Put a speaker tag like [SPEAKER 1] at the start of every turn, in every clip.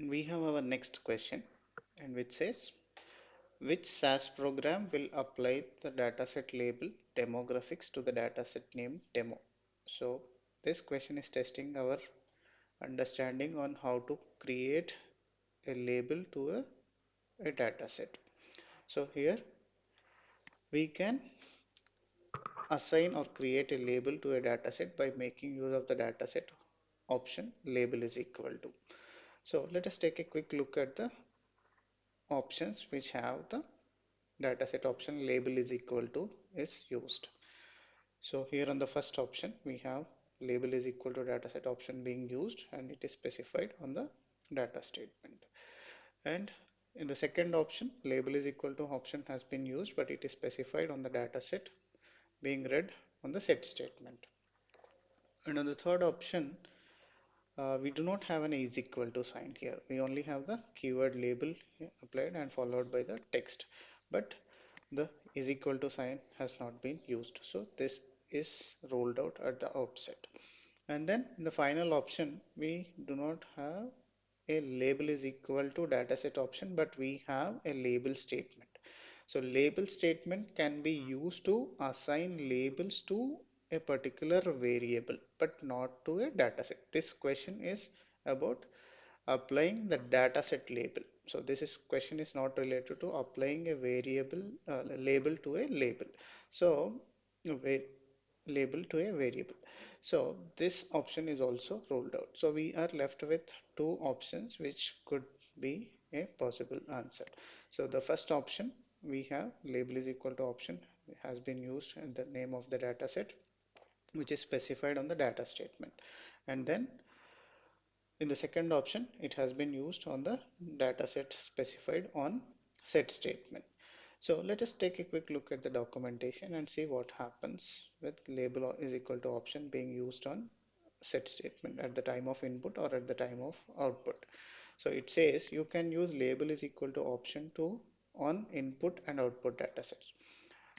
[SPEAKER 1] And we have our next question, and which says, which SAS program will apply the dataset label demographics to the dataset named demo? So this question is testing our understanding on how to create a label to a dataset. So here we can assign or create a label to a dataset by making use of the dataset option label is equal to. So let us take a quick look at the options which have the dataset option label is equal to is used. So here on the first option we have label is equal to dataset option being used, and it is specified on the data statement. And in the second option, label is equal to option has been used, but it is specified on the dataset being read on the set statement. And on the third option, we do not have an is equal to sign here. We only have the keyword label applied and followed by the text, but the is equal to sign has not been used. So this is rolled out at the outset. And then in the final option, we do not have a label is equal to dataset option, but we have a label statement. So label statement can be used to assign labels to a particular variable, but not to a dataset. This question is about applying the dataset label. So this is question is not related to applying a variable label to a label. So label to a variable. So this option is also rolled out. So we are left with two options which could be a possible answer. So the first option we have label is equal to option has been used in the name of the dataset which is specified on the data statement. And then in the second option, it has been used on the dataset specified on set statement. So let us take a quick look at the documentation and see what happens with label is equal to option being used on set statement at the time of input or at the time of output. So it says you can use label is equal to option to on input and output datasets.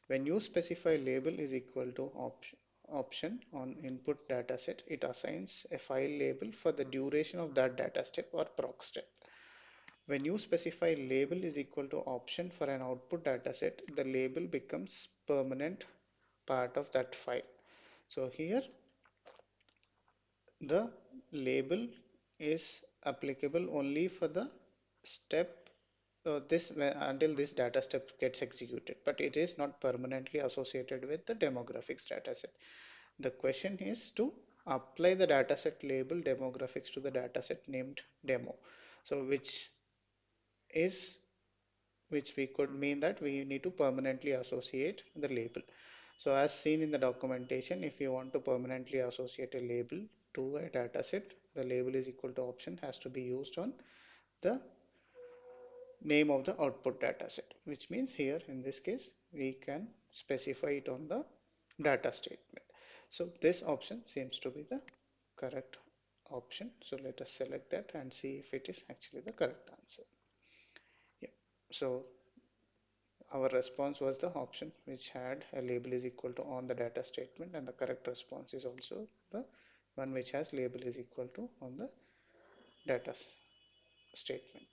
[SPEAKER 1] When you specify label is equal to option on input dataset, it assigns a file label for the duration of that data step or proc step. When you specify label is equal to option for an output dataset, the label becomes permanent part of that file. So here the label is applicable only for the step until this data step gets executed, but it is not permanently associated with the demographics dataset. The question is to apply the dataset label demographics to the dataset named demo. So is which we could mean that we need to permanently associate the label. So as seen in the documentation, if you want to permanently associate a label to a dataset, the label is equal to option has to be used on the name of the output dataset, which means here in this case we can specify it on the data statement. So this option seems to be the correct option. So let us select that and see if it is actually the correct answer. Yeah. So our response was the option which had a label is equal to on the data statement, and the correct response is also the one which has label is equal to on the data statement.